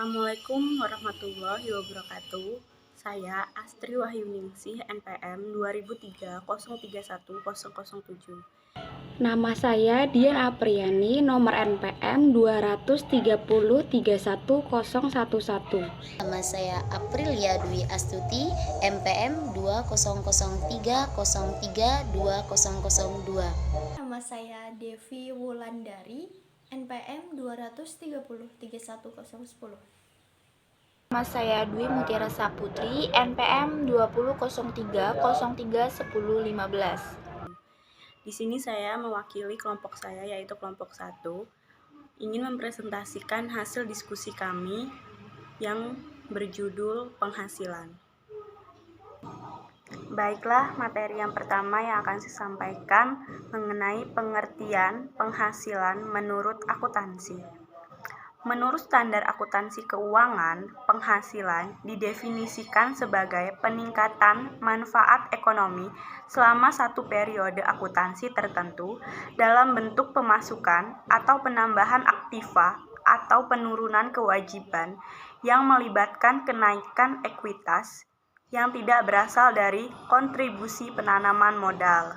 Assalamualaikum warahmatullahi wabarakatuh. Saya Astri Wahyuningsih, NPM 2003 031 007. Nama saya Dian Apriani, nomor NPM 230310111. Nama saya Aprilia Dwi Astuti, MPM 2003032002. Nama saya Devi Wulandari, NPM 230311010. Nama saya Dwi Mutiara Saputri, NPM 2003031015. Di sini saya mewakili kelompok saya, yaitu kelompok 1, ingin mempresentasikan hasil diskusi kami yang berjudul penghasilan. Baiklah, materi yang pertama yang akan saya sampaikan mengenai pengertian penghasilan menurut akuntansi. Menurut standar akuntansi keuangan, penghasilan didefinisikan sebagai peningkatan manfaat ekonomi selama satu periode akuntansi tertentu dalam bentuk pemasukan atau penambahan aktiva atau penurunan kewajiban yang melibatkan kenaikan ekuitas yang tidak berasal dari kontribusi penanaman modal.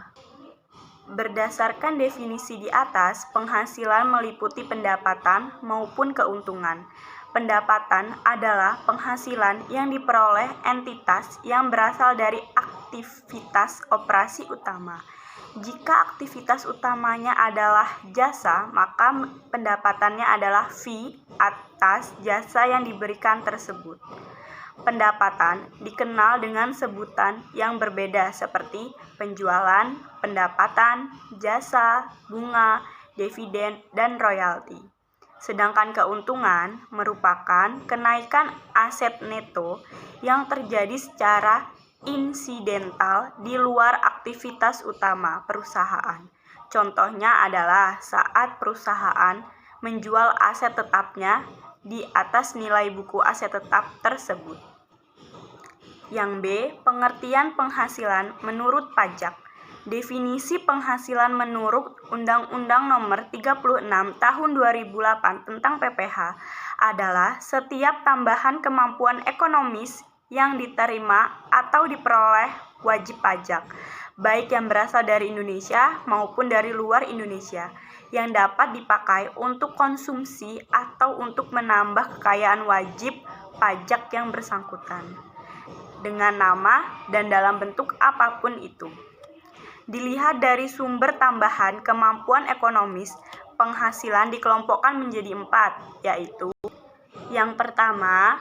Berdasarkan definisi di atas, penghasilan meliputi pendapatan maupun keuntungan. Pendapatan adalah penghasilan yang diperoleh entitas yang berasal dari aktivitas operasi utama. Jika aktivitas utamanya adalah jasa, maka pendapatannya adalah fee atas jasa yang diberikan tersebut. Pendapatan dikenal dengan sebutan yang berbeda seperti penjualan, pendapatan, jasa, bunga, dividen, dan royalti. Sedangkan keuntungan merupakan kenaikan aset neto yang terjadi secara insidental di luar aktivitas utama perusahaan. Contohnya adalah saat perusahaan menjual aset tetapnya di atas nilai buku aset tetap tersebut. Yang B, pengertian penghasilan menurut pajak. Definisi penghasilan menurut Undang-Undang Nomor 36 Tahun 2008 tentang PPh adalah setiap tambahan kemampuan ekonomis yang diterima atau diperoleh wajib pajak, baik yang berasal dari Indonesia maupun dari luar Indonesia, yang dapat dipakai untuk konsumsi atau untuk menambah kekayaan wajib pajak yang bersangkutan, dengan nama dan dalam bentuk apapun itu. Dilihat dari sumber tambahan kemampuan ekonomis, penghasilan dikelompokkan menjadi 4, yaitu yang pertama,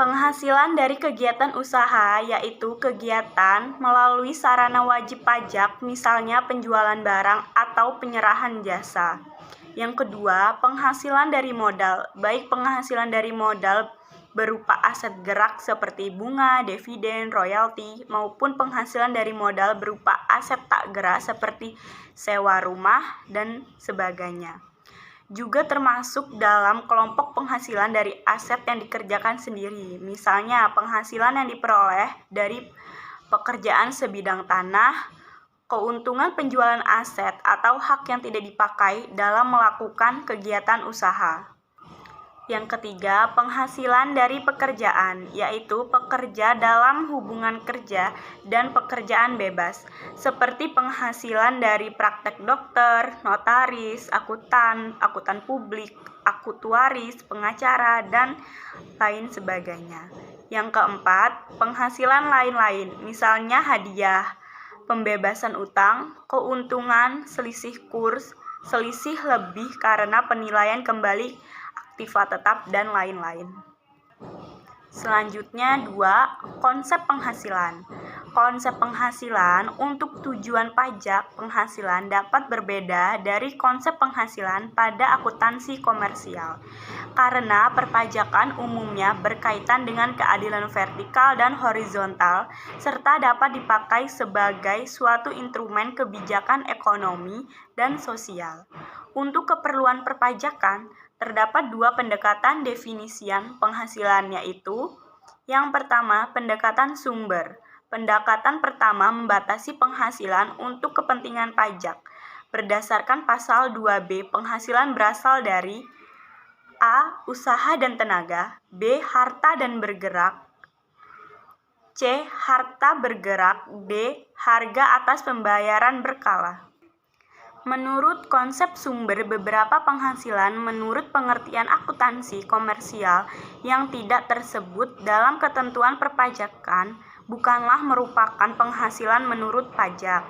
penghasilan dari kegiatan usaha, yaitu kegiatan melalui sarana wajib pajak, misalnya penjualan barang atau penyerahan jasa. Yang kedua, penghasilan dari modal, baik penghasilan dari modal berupa aset gerak seperti bunga, dividen, royalti, maupun penghasilan dari modal berupa aset tak gerak seperti sewa rumah dan sebagainya. Juga termasuk dalam kelompok penghasilan dari aset yang dikerjakan sendiri, misalnya penghasilan yang diperoleh dari pekerjaan sebidang tanah, keuntungan penjualan aset atau hak yang tidak dipakai dalam melakukan kegiatan usaha. Yang ketiga, penghasilan dari pekerjaan, yaitu pekerja dalam hubungan kerja dan pekerjaan bebas, seperti penghasilan dari praktek dokter, notaris, akuntan publik, akutuaris, pengacara, dan lain sebagainya. Yang keempat, penghasilan lain-lain, misalnya hadiah, pembebasan utang, keuntungan, selisih kurs, selisih lebih karena penilaian kembali aktiva tetap, dan lain-lain. Selanjutnya 2. Konsep penghasilan. Konsep penghasilan untuk tujuan pajak penghasilan dapat berbeda dari konsep penghasilan pada akuntansi komersial, karena perpajakan umumnya berkaitan dengan keadilan vertikal dan horizontal, serta dapat dipakai sebagai suatu instrumen kebijakan ekonomi dan sosial. Untuk keperluan perpajakan, terdapat 2 pendekatan definisian penghasilan, yaitu yang pertama, pendekatan sumber. Pendekatan pertama membatasi penghasilan untuk kepentingan pajak. Berdasarkan pasal 2B, penghasilan berasal dari A. Usaha dan tenaga. B. Harta dan bergerak. C. Harta bergerak. D. Harga atas pembayaran berkala. Menurut konsep sumber, beberapa penghasilan menurut pengertian akuntansi komersial yang tidak tersebut dalam ketentuan perpajakan bukanlah merupakan penghasilan menurut pajak.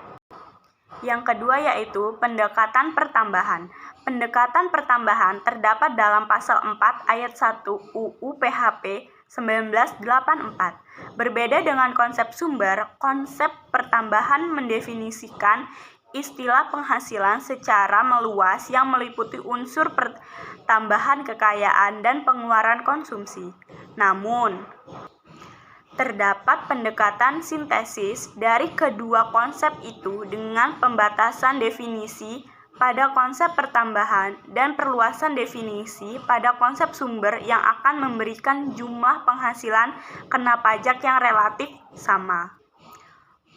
Yang kedua yaitu pendekatan pertambahan. Pendekatan pertambahan terdapat dalam pasal 4 ayat 1 UU PHP 1984. Berbeda dengan konsep sumber, konsep pertambahan mendefinisikan istilah penghasilan secara meluas yang meliputi unsur pertambahan kekayaan dan pengeluaran konsumsi. Namun, terdapat pendekatan sintesis dari kedua konsep itu dengan pembatasan definisi pada konsep pertambahan dan perluasan definisi pada konsep sumber yang akan memberikan jumlah penghasilan kena pajak yang relatif sama.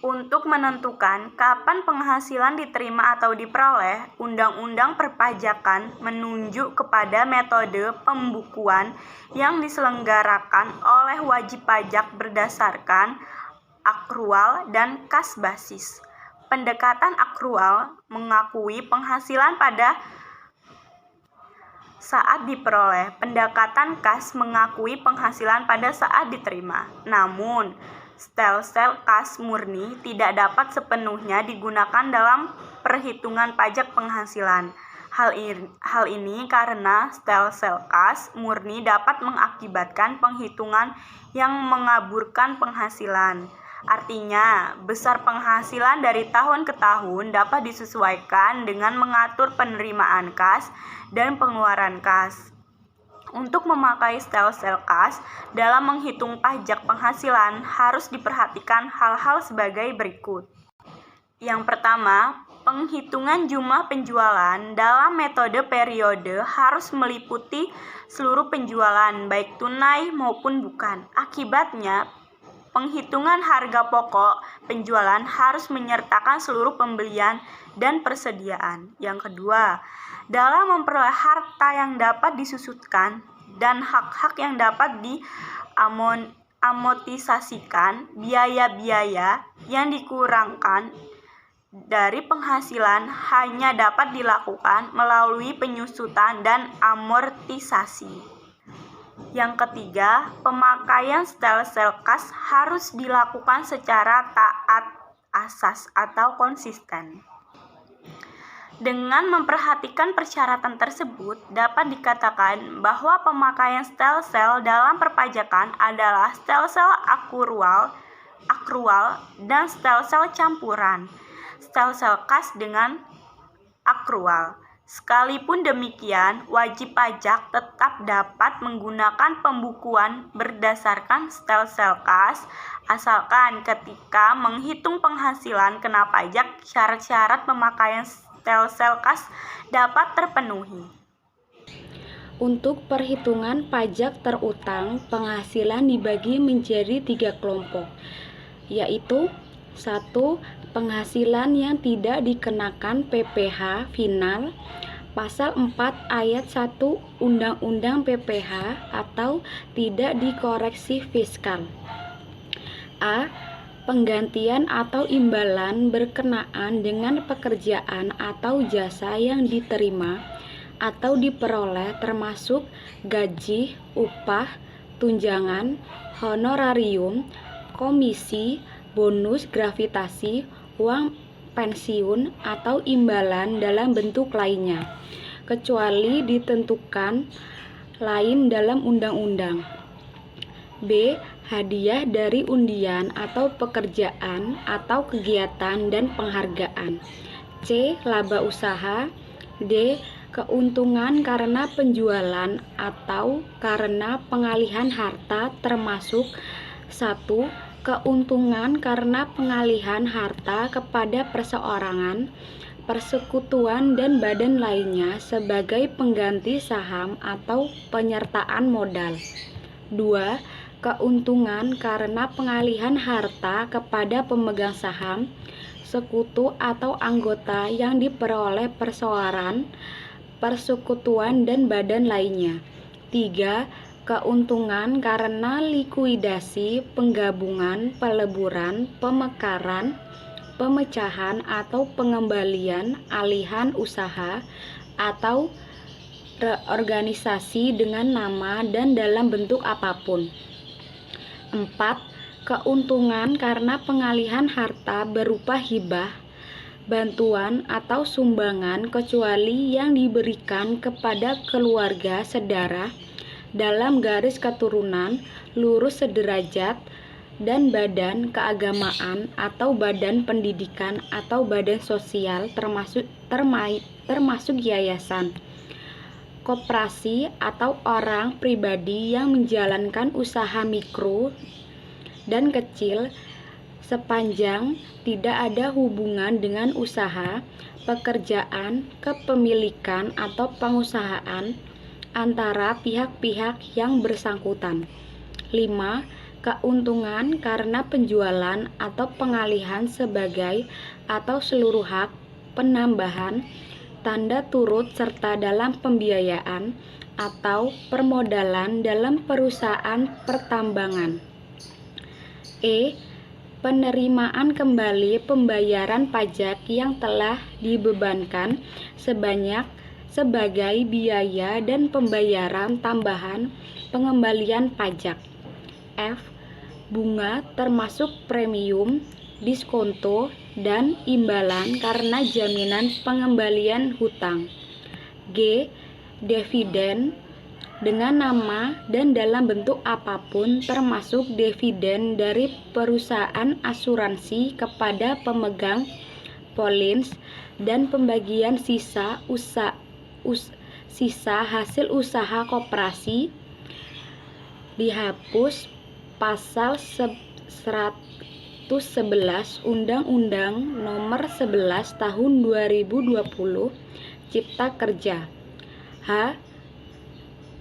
Untuk menentukan kapan penghasilan diterima atau diperoleh, Undang-Undang Perpajakan menunjuk kepada metode pembukuan yang diselenggarakan oleh wajib pajak berdasarkan akrual dan kas basis. Pendekatan akrual mengakui penghasilan pada saat diperoleh. Pendekatan kas mengakui penghasilan pada saat diterima. Namun, stelsel kas murni tidak dapat sepenuhnya digunakan dalam perhitungan pajak penghasilan. Hal ini karena stelsel kas murni dapat mengakibatkan penghitungan yang mengaburkan penghasilan. Artinya, besar penghasilan dari tahun ke tahun dapat disesuaikan dengan mengatur penerimaan kas dan pengeluaran kas. Untuk memakai stelsel kas dalam menghitung pajak penghasilan harus diperhatikan hal-hal sebagai berikut. Yang pertama, penghitungan jumlah penjualan dalam metode periode harus meliputi seluruh penjualan baik tunai maupun bukan. Akibatnya, penghitungan harga pokok penjualan harus menyertakan seluruh pembelian dan persediaan. Yang kedua, dalam memperoleh harta yang dapat disusutkan dan hak-hak yang dapat diamotisasikan, biaya-biaya yang dikurangkan dari penghasilan hanya dapat dilakukan melalui penyusutan dan amortisasi. Yang ketiga, pemakaian stelsel kas harus dilakukan secara taat asas atau konsisten. Dengan memperhatikan persyaratan tersebut, dapat dikatakan bahwa pemakaian stelsel dalam perpajakan adalah stelsel akrual dan stelsel campuran, stelsel kas dengan akrual. Sekalipun demikian, wajib pajak tetap dapat menggunakan pembukuan berdasarkan stelsel kas, asalkan ketika menghitung penghasilan kena pajak syarat-syarat pemakaian stelsel kas dapat terpenuhi. Untuk perhitungan pajak terutang, penghasilan dibagi menjadi 3 kelompok, yaitu 1. Penghasilan yang tidak dikenakan PPh final, Pasal 4 ayat 1 Undang-Undang PPh atau tidak dikoreksi fiskal. A. Penggantian atau imbalan berkenaan dengan pekerjaan atau jasa yang diterima atau diperoleh termasuk gaji, upah, tunjangan, honorarium, komisi, bonus gravitasi, uang pensiun, atau imbalan dalam bentuk lainnya, kecuali ditentukan lain dalam undang-undang. B. Hadiah dari undian atau pekerjaan atau kegiatan dan penghargaan. C. Laba usaha. D. Keuntungan karena penjualan atau karena pengalihan harta termasuk 1. Keuntungan karena pengalihan harta kepada perseorangan, persekutuan dan badan lainnya sebagai pengganti saham atau penyertaan modal. 2. Keuntungan karena pengalihan harta kepada pemegang saham, sekutu atau anggota yang diperoleh perseorangan, persekutuan dan badan lainnya. 3. Keuntungan karena likuidasi, penggabungan, peleburan, pemekaran, pemecahan atau pengembalian, alihan usaha atau reorganisasi dengan nama dan dalam bentuk apapun. 4. Keuntungan karena pengalihan harta berupa hibah, bantuan atau sumbangan kecuali yang diberikan kepada keluarga sedarah dalam garis keturunan lurus sederajat dan badan keagamaan atau badan pendidikan atau badan sosial termasuk yayasan, koperasi atau orang pribadi yang menjalankan usaha mikro dan kecil sepanjang tidak ada hubungan dengan usaha, pekerjaan, kepemilikan atau pengusahaan antara pihak-pihak yang bersangkutan. 5. Keuntungan karena penjualan atau pengalihan sebagai atau seluruh hak, penambahan, tanda turut serta dalam pembiayaan atau permodalan dalam perusahaan pertambangan. Penerimaan kembali pembayaran pajak yang telah dibebankan sebagai biaya dan pembayaran tambahan pengembalian pajak. Bunga termasuk premium, diskonto, dan imbalan karena jaminan pengembalian hutang. Dividen dengan nama dan dalam bentuk apapun termasuk dividen dari perusahaan asuransi kepada pemegang polis dan pembagian sisa hasil usaha koperasi. Dihapus pasal 111 Undang-Undang Nomor 11 Tahun 2020 Cipta Kerja.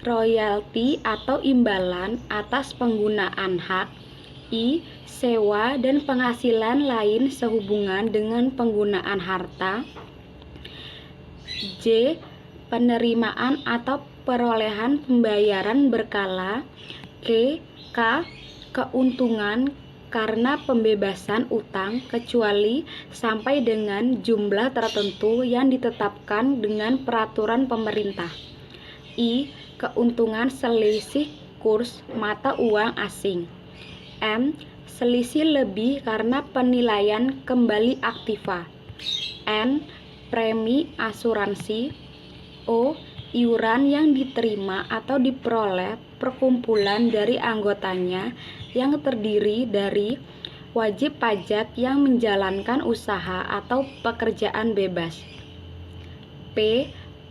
Royalti atau imbalan atas penggunaan hak. Sewa dan penghasilan lain sehubungan dengan penggunaan harta. Penerimaan atau perolehan pembayaran berkala. Keuntungan karena pembebasan utang kecuali sampai dengan jumlah tertentu yang ditetapkan dengan peraturan pemerintah. Keuntungan selisih kurs mata uang asing. Selisih lebih karena penilaian kembali aktiva. Premi asuransi. Iuran yang diterima atau diperoleh perkumpulan dari anggotanya yang terdiri dari wajib pajak yang menjalankan usaha atau pekerjaan bebas.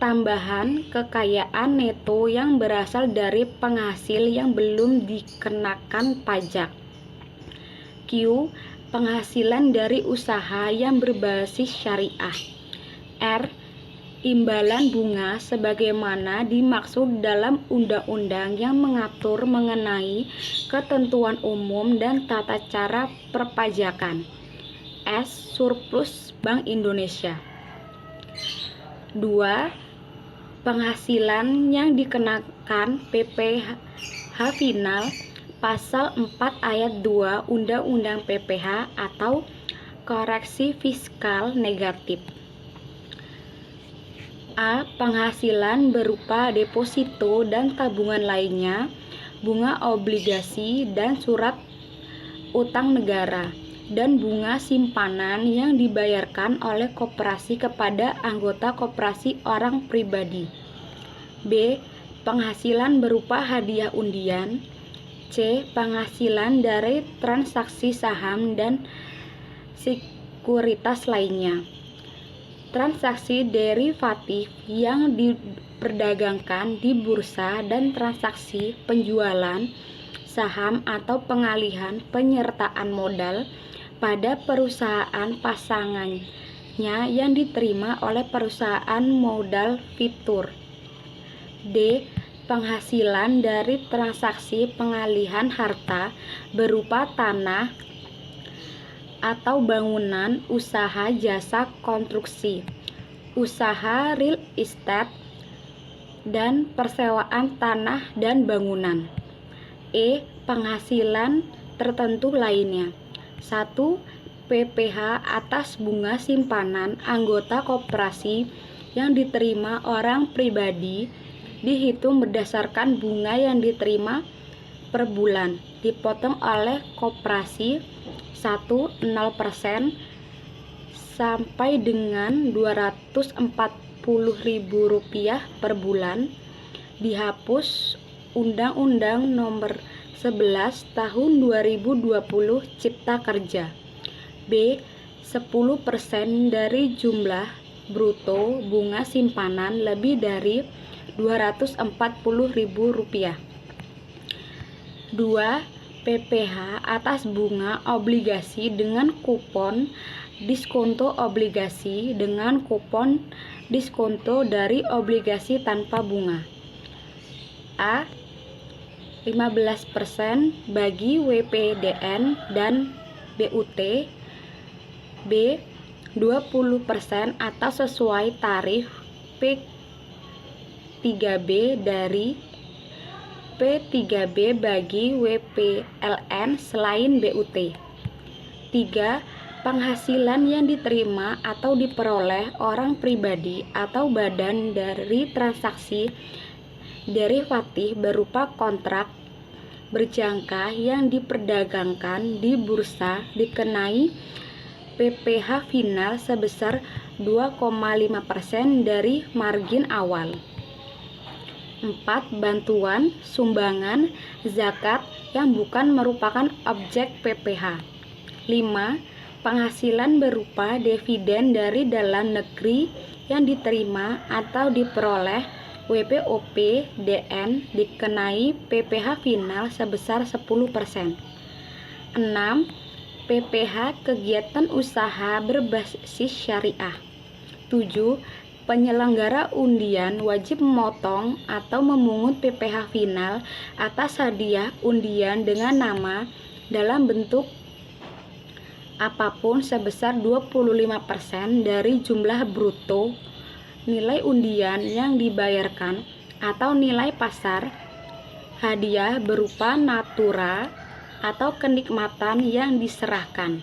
Tambahan kekayaan neto yang berasal dari penghasil yang belum dikenakan pajak. Penghasilan dari usaha yang berbasis syariah. Imbalan bunga sebagaimana dimaksud dalam undang-undang yang mengatur mengenai ketentuan umum dan tata cara perpajakan. Surplus Bank Indonesia. 2. Penghasilan yang dikenakan PPh final pasal 4 ayat 2 Undang-Undang PPh atau koreksi fiskal negatif. Penghasilan berupa deposito dan tabungan lainnya, bunga obligasi dan surat utang negara, dan bunga simpanan yang dibayarkan oleh koperasi kepada anggota koperasi orang pribadi. Penghasilan berupa hadiah undian. Penghasilan dari transaksi saham dan sekuritas lainnya. Transaksi derivatif yang diperdagangkan di bursa dan transaksi penjualan saham atau pengalihan penyertaan modal pada perusahaan pasangannya yang diterima oleh perusahaan modal fitur. Penghasilan dari transaksi pengalihan harta berupa tanah atau bangunan, usaha jasa konstruksi, usaha real estate, dan persewaan tanah dan bangunan. E. Penghasilan tertentu lainnya. 1. PPh atas bunga simpanan anggota koperasi yang diterima orang pribadi dihitung berdasarkan bunga yang diterima per bulan, dipotong oleh koperasi 1 0% sampai dengan Rp240.000 per bulan. Dihapus Undang-Undang Nomor 11 Tahun 2020 Cipta Kerja. B. 10% dari jumlah bruto bunga simpanan lebih dari Rp240.000. 2. PPh atas bunga obligasi dengan kupon diskonto obligasi dengan kupon diskonto dari obligasi tanpa bunga. A. 15% bagi WPDN dan BUT. B. 20% atau sesuai tarif P3B dari P3B bagi WPLN selain BUT. 3. Penghasilan yang diterima atau diperoleh orang pribadi atau badan dari transaksi derivatif berupa kontrak berjangka yang diperdagangkan di bursa dikenai PPh final sebesar 2,5% dari margin awal. 4. Bantuan, sumbangan, zakat yang bukan merupakan objek PPh. 5. Penghasilan berupa dividen dari dalam negeri yang diterima atau diperoleh WPOP DN dikenai PPh final sebesar 10%. 6. PPh kegiatan usaha berbasis syariah. 7. Penyelenggara undian wajib memotong atau memungut PPh final atas hadiah undian dengan nama dalam bentuk apapun sebesar 25% dari jumlah bruto nilai undian yang dibayarkan atau nilai pasar hadiah berupa natura atau kenikmatan yang diserahkan.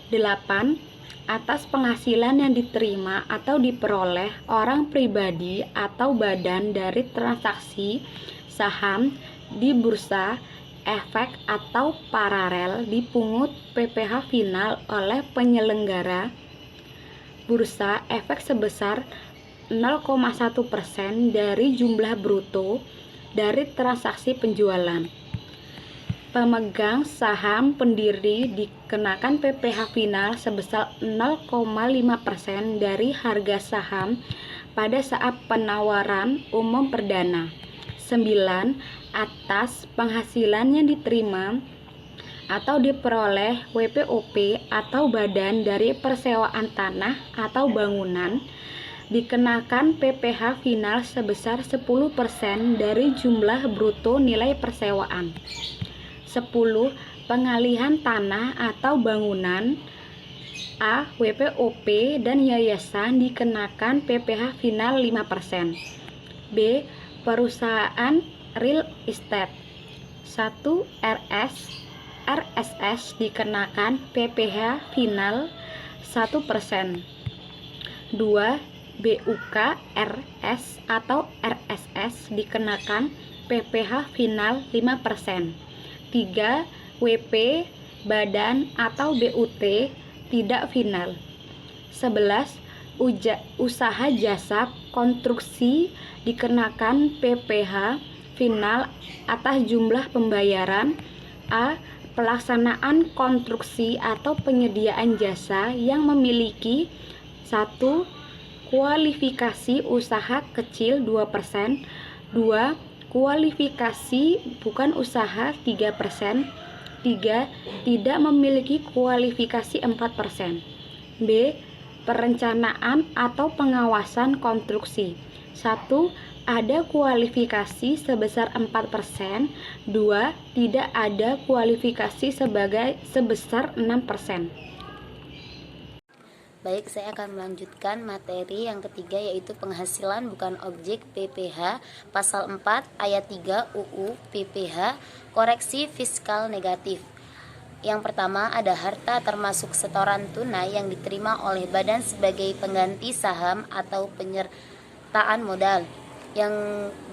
8. Atas penghasilan yang diterima atau diperoleh orang pribadi atau badan dari transaksi saham di bursa efek atau paralel dipungut PPh final oleh penyelenggara bursa efek sebesar 0,1% dari jumlah bruto dari transaksi penjualan. Pemegang saham pendiri dikenakan PPh final sebesar 0,5% dari harga saham pada saat penawaran umum perdana. 9. Atas penghasilan yang diterima atau diperoleh WPOP atau badan dari persewaan tanah atau bangunan dikenakan PPh final sebesar 10% dari jumlah bruto nilai persewaan. 10. Pengalihan tanah atau bangunan A. WPOP dan yayasan dikenakan PPh final 5%. B. Perusahaan real estate. 1. RSS dikenakan PPh final 1%. 2. BUK RS atau RSS dikenakan PPh final 5%. 3. WP badan atau BUT tidak final. 11. Usaha jasa konstruksi dikenakan PPh final atas jumlah pembayaran A. Pelaksanaan konstruksi atau penyediaan jasa yang memiliki 1. Kualifikasi usaha kecil 2%. 2. Kualifikasi bukan usaha 3%. 3. Tidak memiliki kualifikasi 4%. B. Perencanaan atau pengawasan konstruksi. 1. Ada kualifikasi sebesar 4%. 2. Tidak ada kualifikasi sebesar 6%. Baik, saya akan melanjutkan materi yang ketiga, yaitu penghasilan bukan objek PPh, pasal 4 ayat 3 UU PPh, koreksi fiskal negatif. Yang pertama ada harta termasuk setoran tunai yang diterima oleh badan sebagai pengganti saham atau penyertaan modal. Yang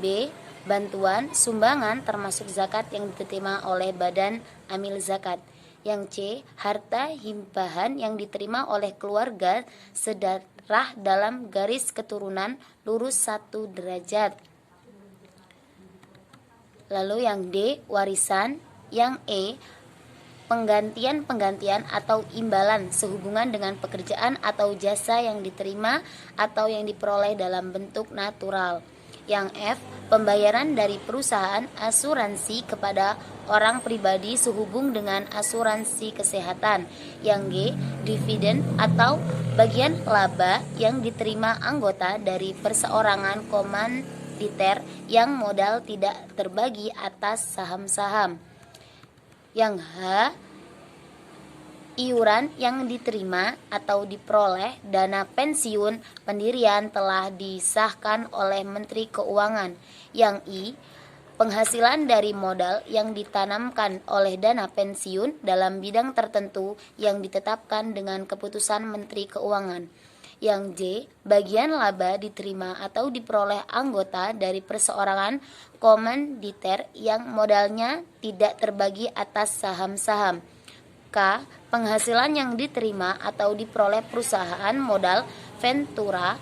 B, bantuan, sumbangan termasuk zakat yang diterima oleh badan amil zakat. Yang C, harta himpahan yang diterima oleh keluarga sedarah dalam garis keturunan lurus 1 derajat. Lalu yang D, warisan. Yang E, penggantian atau imbalan sehubungan dengan pekerjaan atau jasa yang diterima atau yang diperoleh dalam bentuk natural. Yang F, pembayaran dari perusahaan asuransi kepada orang pribadi sehubung dengan asuransi kesehatan. Yang G, dividen atau bagian laba yang diterima anggota dari perseorangan komanditer yang modal tidak terbagi atas saham-saham. Yang H, iuran yang diterima atau diperoleh dana pensiun pendirian telah disahkan oleh Menteri Keuangan. Yang I, penghasilan dari modal yang ditanamkan oleh dana pensiun dalam bidang tertentu yang ditetapkan dengan keputusan Menteri Keuangan. Yang J, bagian laba diterima atau diperoleh anggota dari perseorangan komanditer yang modalnya tidak terbagi atas saham-saham. K, penghasilan yang diterima atau diperoleh perusahaan modal ventura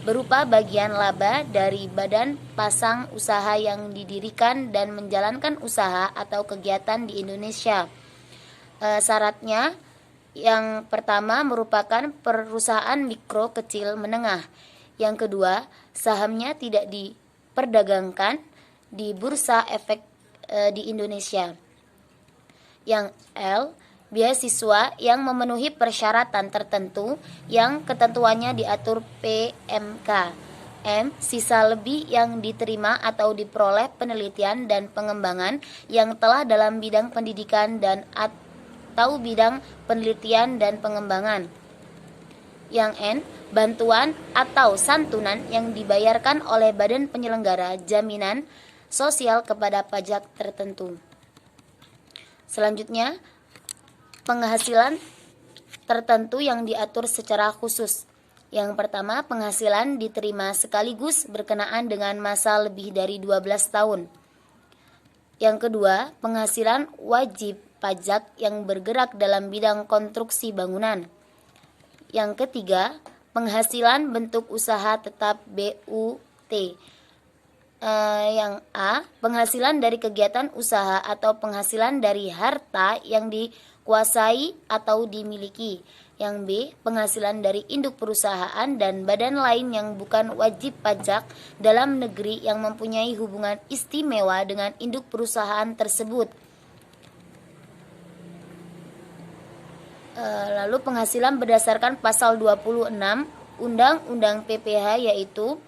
berupa bagian laba dari badan pasang usaha yang didirikan dan menjalankan usaha atau kegiatan di Indonesia. Syaratnya yang pertama merupakan perusahaan mikro kecil menengah. Yang kedua, sahamnya tidak diperdagangkan di bursa efek di Indonesia. Yang L, beasiswa yang memenuhi persyaratan tertentu yang ketentuannya diatur PMK. M, sisa lebih yang diterima atau diperoleh penelitian dan pengembangan yang telah dalam bidang pendidikan dan atau bidang penelitian dan pengembangan. Yang N, bantuan atau santunan yang dibayarkan oleh badan penyelenggara jaminan sosial kepada pajak tertentu. Selanjutnya, penghasilan tertentu yang diatur secara khusus. Yang pertama, penghasilan diterima sekaligus berkenaan dengan masa lebih dari 12 tahun. Yang kedua, penghasilan wajib pajak yang bergerak dalam bidang konstruksi bangunan. Yang ketiga, penghasilan bentuk usaha tetap BUT. Yang A, penghasilan dari kegiatan usaha atau penghasilan dari harta yang dikuasai atau dimiliki. Yang B, penghasilan dari induk perusahaan dan badan lain yang bukan wajib pajak dalam negeri yang mempunyai hubungan istimewa dengan induk perusahaan tersebut. Lalu penghasilan berdasarkan pasal 26 Undang-Undang PPh, yaitu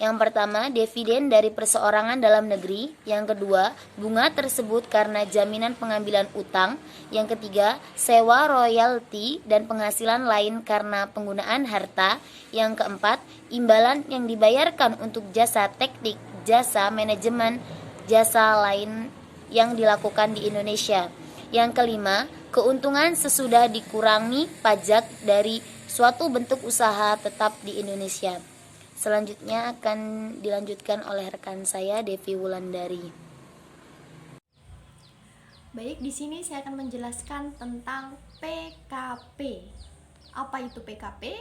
yang pertama, dividen dari perseorangan dalam negeri. Yang kedua, bunga tersebut karena jaminan pengambilan utang. Yang ketiga, sewa royalti dan penghasilan lain karena penggunaan harta. Yang keempat, imbalan yang dibayarkan untuk jasa teknik, jasa manajemen, jasa lain yang dilakukan di Indonesia. Yang kelima, keuntungan sesudah dikurangi pajak dari suatu bentuk usaha tetap di Indonesia. Selanjutnya akan dilanjutkan oleh rekan saya, Devi Wulandari. Baik, di sini saya akan menjelaskan tentang PKP. Apa itu PKP?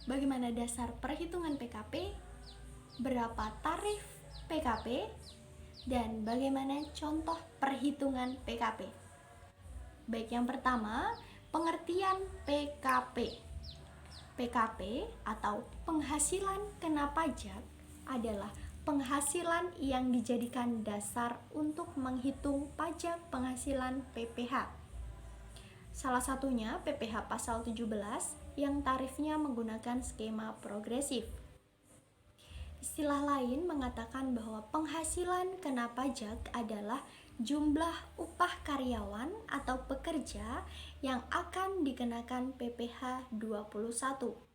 Bagaimana dasar perhitungan PKP? Berapa tarif PKP? Dan bagaimana contoh perhitungan PKP? Baik, yang pertama, pengertian PKP. PKP atau penghasilan kena pajak adalah penghasilan yang dijadikan dasar untuk menghitung pajak penghasilan PPh. Salah satunya PPh pasal 17 yang tarifnya menggunakan skema progresif. Istilah lain mengatakan bahwa penghasilan kena pajak adalah jumlah upah karyawan atau pekerja yang akan dikenakan PPh 21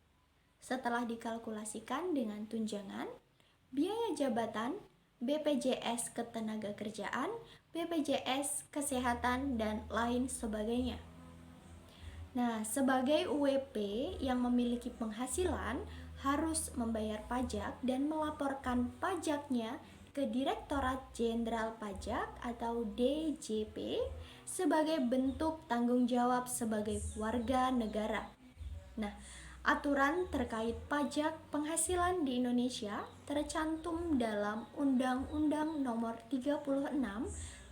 setelah dikalkulasikan dengan tunjangan, biaya jabatan, BPJS Ketenagakerjaan, BPJS Kesehatan, dan lain sebagainya. Nah, sebagai UWP yang memiliki penghasilan harus membayar pajak dan melaporkan pajaknya ke Direktorat Jenderal Pajak atau DJP sebagai bentuk tanggung jawab sebagai warga negara. Nah, aturan terkait pajak penghasilan di Indonesia tercantum dalam Undang-Undang Nomor 36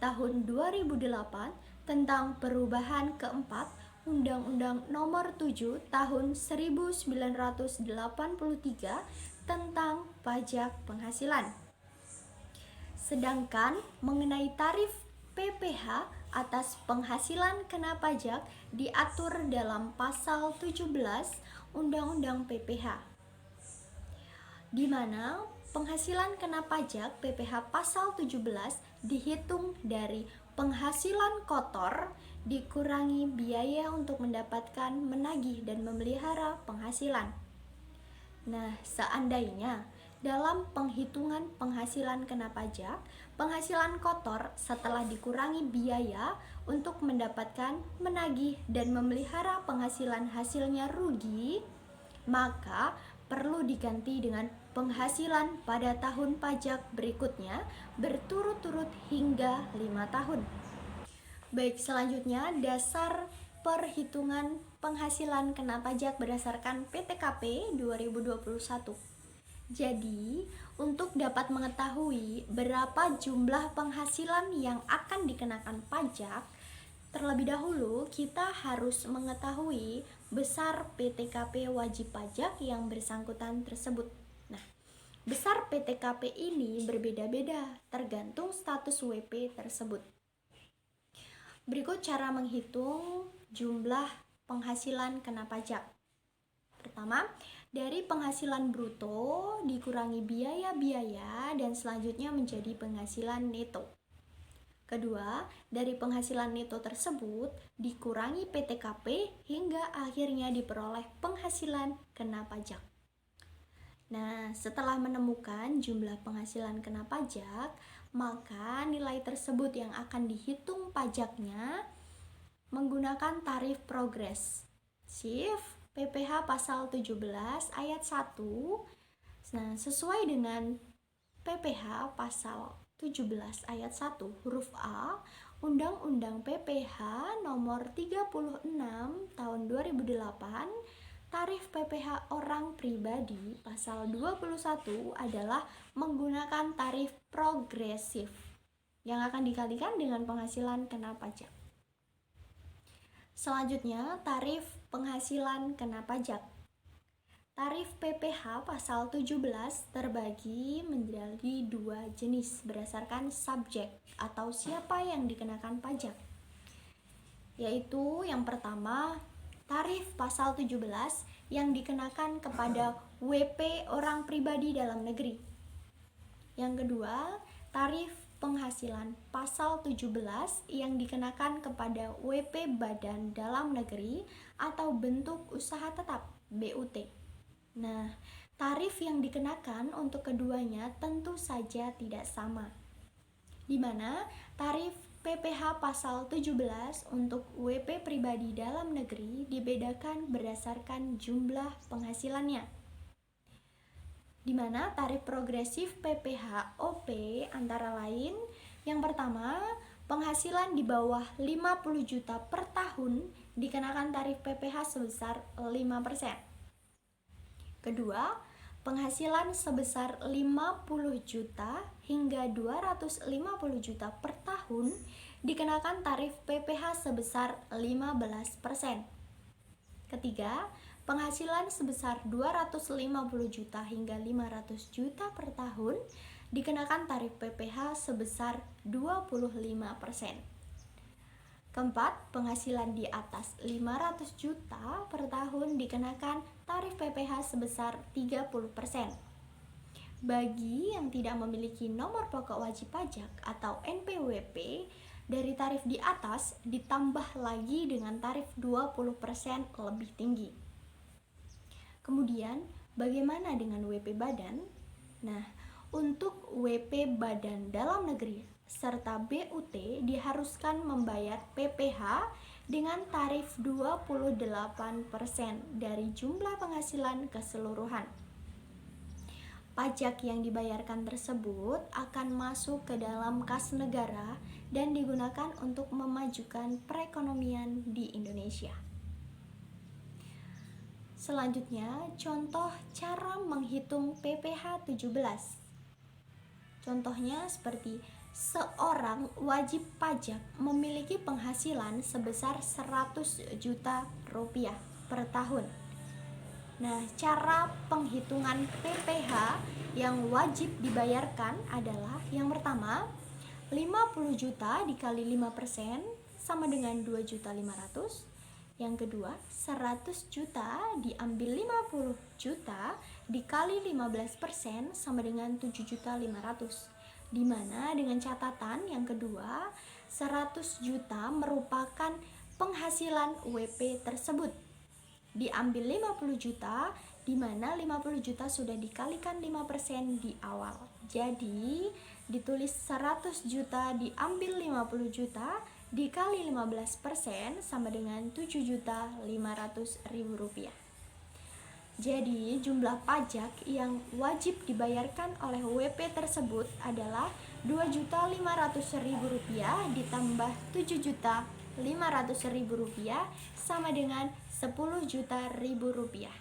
Tahun 2008 tentang perubahan keempat Undang-Undang Nomor 7 Tahun 1983 tentang pajak penghasilan. Sedangkan mengenai tarif PPh atas penghasilan kena pajak diatur dalam pasal 17 Undang-Undang PPh, di mana penghasilan kena pajak PPh pasal 17 dihitung dari penghasilan kotor dikurangi biaya untuk mendapatkan, menagih, dan memelihara penghasilan. Nah, seandainya dalam penghitungan penghasilan kena pajak, penghasilan kotor setelah dikurangi biaya untuk mendapatkan, menagih, dan memelihara penghasilan hasilnya rugi, maka perlu diganti dengan penghasilan pada tahun pajak berikutnya berturut-turut hingga 5 tahun. Baik, selanjutnya dasar perhitungan penghasilan kena pajak berdasarkan PTKP 2021. Jadi, untuk dapat mengetahui berapa jumlah penghasilan yang akan dikenakan pajak, terlebih dahulu kita harus mengetahui besar PTKP wajib pajak yang bersangkutan tersebut. Nah, besar PTKP ini berbeda-beda tergantung status WP tersebut. Berikut cara menghitung jumlah penghasilan kena pajak. Pertama, dari penghasilan bruto dikurangi biaya-biaya dan selanjutnya menjadi penghasilan neto. Kedua, dari penghasilan neto tersebut dikurangi PTKP hingga akhirnya diperoleh penghasilan kena pajak. Nah, setelah menemukan jumlah penghasilan kena pajak, maka nilai tersebut yang akan dihitung pajaknya menggunakan tarif progresif PPh pasal 17 ayat 1. Nah, sesuai dengan PPh pasal 17 ayat 1 huruf A Undang-Undang PPh nomor 36 tahun 2008, tarif PPh orang pribadi pasal 21 adalah menggunakan tarif progresif yang akan dikalikan dengan penghasilan kena pajak. Selanjutnya, tarif penghasilan kena pajak. Tarif PPh pasal 17 terbagi menjadi dua jenis berdasarkan subjek atau siapa yang dikenakan pajak. Yaitu yang pertama, tarif pasal 17 yang dikenakan kepada WP orang pribadi dalam negeri. Yang kedua, tarif penghasilan pasal 17 yang dikenakan kepada WP badan dalam negeri atau bentuk usaha tetap BUT. Nah, tarif yang dikenakan untuk keduanya tentu saja tidak sama, di mana tarif PPh pasal 17 untuk WP pribadi dalam negeri dibedakan berdasarkan jumlah penghasilannya, di mana tarif progresif PPh OP antara lain yang pertama, penghasilan di bawah 50 juta per tahun dikenakan tarif PPh sebesar 5%. Kedua, penghasilan sebesar 50 juta hingga 250 juta per tahun dikenakan tarif PPh sebesar 15%. Ketiga, penghasilan sebesar 250 juta hingga 500 juta per tahun dikenakan tarif PPh sebesar 25%. Keempat, penghasilan di atas 500 juta per tahun dikenakan tarif PPh sebesar 30%. Bagi yang tidak memiliki nomor pokok wajib pajak atau NPWP, dari tarif di atas ditambah lagi dengan tarif 20% lebih tinggi. Kemudian, bagaimana dengan WP Badan? Nah, untuk WP Badan dalam negeri serta BUT diharuskan membayar PPh dengan tarif 28% dari jumlah penghasilan keseluruhan. Pajak yang dibayarkan tersebut akan masuk ke dalam kas negara dan digunakan untuk memajukan perekonomian di Indonesia. Selanjutnya, contoh cara menghitung PPh 17. Contohnya seperti seorang wajib pajak memiliki penghasilan sebesar 100 juta rupiah per tahun. Nah, cara penghitungan PPh yang wajib dibayarkan adalah yang pertama, 50 juta dikali 5% sama dengan 2.500.000. Yang kedua, 100 juta diambil 50 juta dikali 15% sama dengan 7.500.000. Di mana dengan catatan yang kedua, 100 juta merupakan penghasilan WP tersebut. Diambil 50 juta, di mana 50 juta sudah dikalikan 5% di awal. Jadi, ditulis 100 juta diambil 50 juta dikali 15% sama dengan 7.500.000 rupiah. Jadi, jumlah pajak yang wajib dibayarkan oleh WP tersebut adalah 2.500.000 rupiah ditambah 7.500.000 rupiah sama dengan 10 juta rupiah.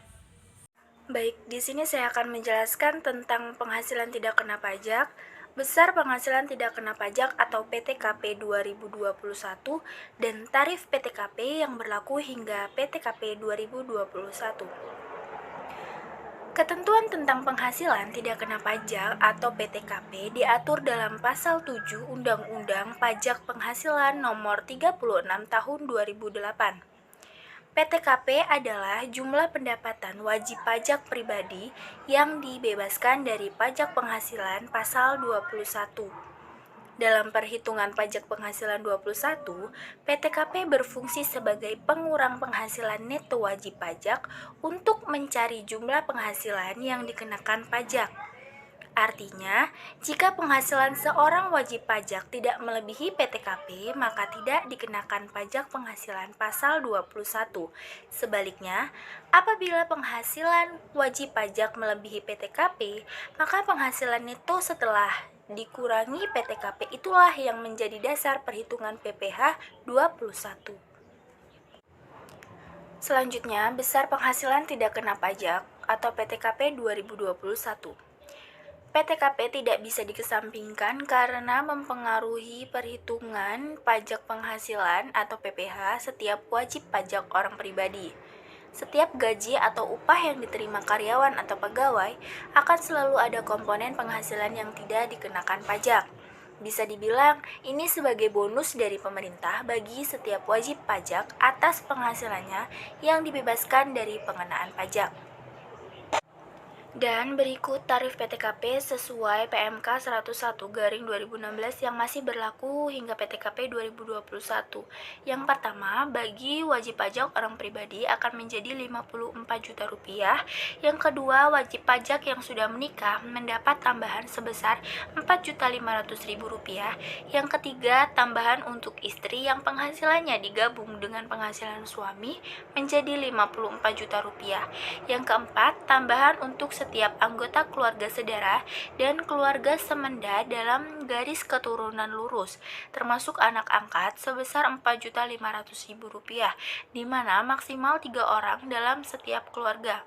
Baik, di sini saya akan menjelaskan tentang penghasilan tidak kena pajak, besar penghasilan tidak kena pajak atau PTKP 2021, dan tarif PTKP yang berlaku hingga PTKP 2021. Ketentuan tentang penghasilan tidak kena pajak atau PTKP diatur dalam Pasal 7 Undang-Undang Pajak Penghasilan Nomor 36 Tahun 2008. PTKP adalah jumlah pendapatan wajib pajak pribadi yang dibebaskan dari pajak penghasilan pasal 21. Dalam perhitungan pajak penghasilan 21, PTKP berfungsi sebagai pengurang penghasilan neto wajib pajak untuk mencari jumlah penghasilan yang dikenakan pajak. Artinya, jika penghasilan seorang wajib pajak tidak melebihi PTKP, maka tidak dikenakan pajak penghasilan pasal 21. Sebaliknya, apabila penghasilan wajib pajak melebihi PTKP, maka penghasilan neto setelah dikurangi PTKP itulah yang menjadi dasar perhitungan PPh 21. Selanjutnya, besar penghasilan tidak kena pajak atau PTKP 2021. PTKP tidak bisa dikesampingkan karena mempengaruhi perhitungan pajak penghasilan atau PPh setiap wajib pajak orang pribadi. Setiap gaji atau upah yang diterima karyawan atau pegawai akan selalu ada komponen penghasilan yang tidak dikenakan pajak. Bisa dibilang ini sebagai bonus dari pemerintah bagi setiap wajib pajak atas penghasilannya yang dibebaskan dari pengenaan pajak. Dan berikut tarif PTKP sesuai PMK 101/2016 yang masih berlaku hingga PTKP 2021. Yang pertama, bagi wajib pajak orang pribadi akan menjadi 54 juta rupiah. Yang kedua, wajib pajak yang sudah menikah mendapat tambahan sebesar 4.500.000 rupiah. Yang ketiga, tambahan untuk istri yang penghasilannya digabung dengan penghasilan suami menjadi 54 juta rupiah. Yang keempat, tambahan untuk setiap anggota keluarga sedara dan keluarga semenda dalam garis keturunan lurus, termasuk anak angkat sebesar 4.500.000 rupiah, di mana maksimal 3 orang dalam setiap keluarga.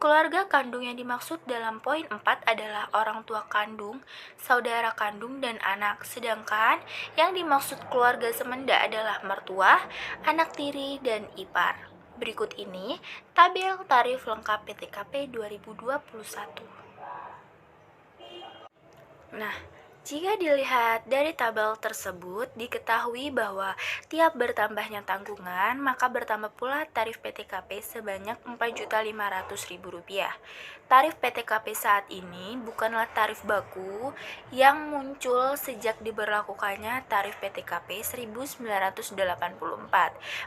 Keluarga kandung yang dimaksud dalam poin 4 adalah orang tua kandung, saudara kandung, dan anak, sedangkan yang dimaksud keluarga semenda adalah mertua, anak tiri, dan ipar. Berikut ini tabel tarif lengkap PTKP 2021. Nah, Jika dilihat dari tabel tersebut, diketahui bahwa tiap bertambahnya tanggungan, maka bertambah pula tarif PTKP sebanyak Rp4.500.000. Tarif PTKP saat ini bukanlah tarif baku yang muncul sejak diberlakukannya tarif PTKP 1984,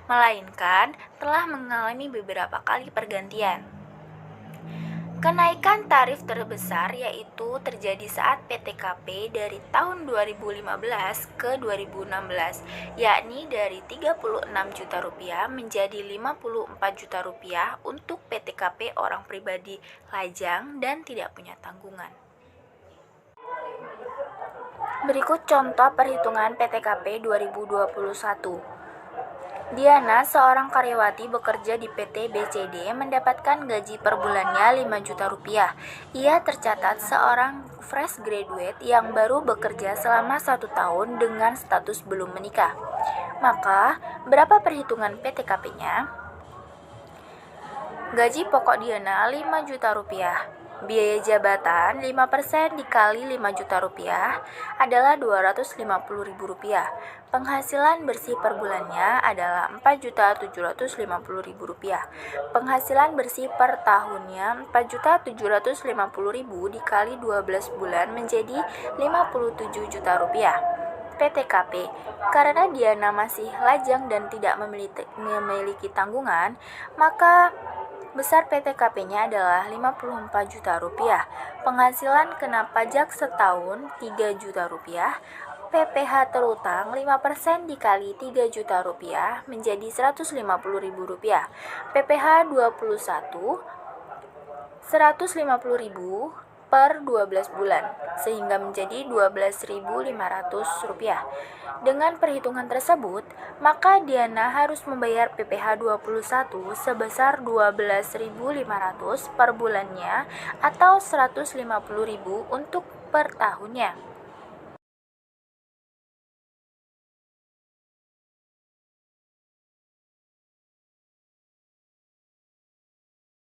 melainkan telah mengalami beberapa kali pergantian. Kenaikan tarif terbesar yaitu terjadi saat PTKP dari tahun 2015 ke 2016, yakni dari Rp36 juta menjadi Rp54 juta untuk PTKP orang pribadi lajang dan tidak punya tanggungan. Berikut contoh perhitungan PTKP 2021. Diana, seorang karyawati bekerja di PT BCD, mendapatkan gaji per bulannya Rp5 juta. Ia tercatat seorang fresh graduate yang baru bekerja selama 1 tahun dengan status belum menikah. Maka, berapa perhitungan PTKP-nya? Gaji pokok Diana Rp5 juta. Biaya jabatan 5% dikali Rp5 juta adalah Rp250.000. Penghasilan bersih per bulannya adalah Rp4.750.000. Penghasilan bersih per tahunnya Rp4.750.000 dikali 12 bulan menjadi Rp57 juta. PTKP, karena Diana masih lajang dan tidak memiliki tanggungan, maka besar PTKP-nya adalah Rp54 juta. Penghasilan kena pajak setahun Rp3 juta. PPh terutang 5% dikali Rp3 juta menjadi Rp150.000. PPh 21 Rp150.000 per 12 bulan, sehingga menjadi Rp12.500. Dengan perhitungan tersebut, maka Diana harus membayar PPh 21 sebesar Rp12.500 per bulannya atau Rp150.000 untuk per tahunnya.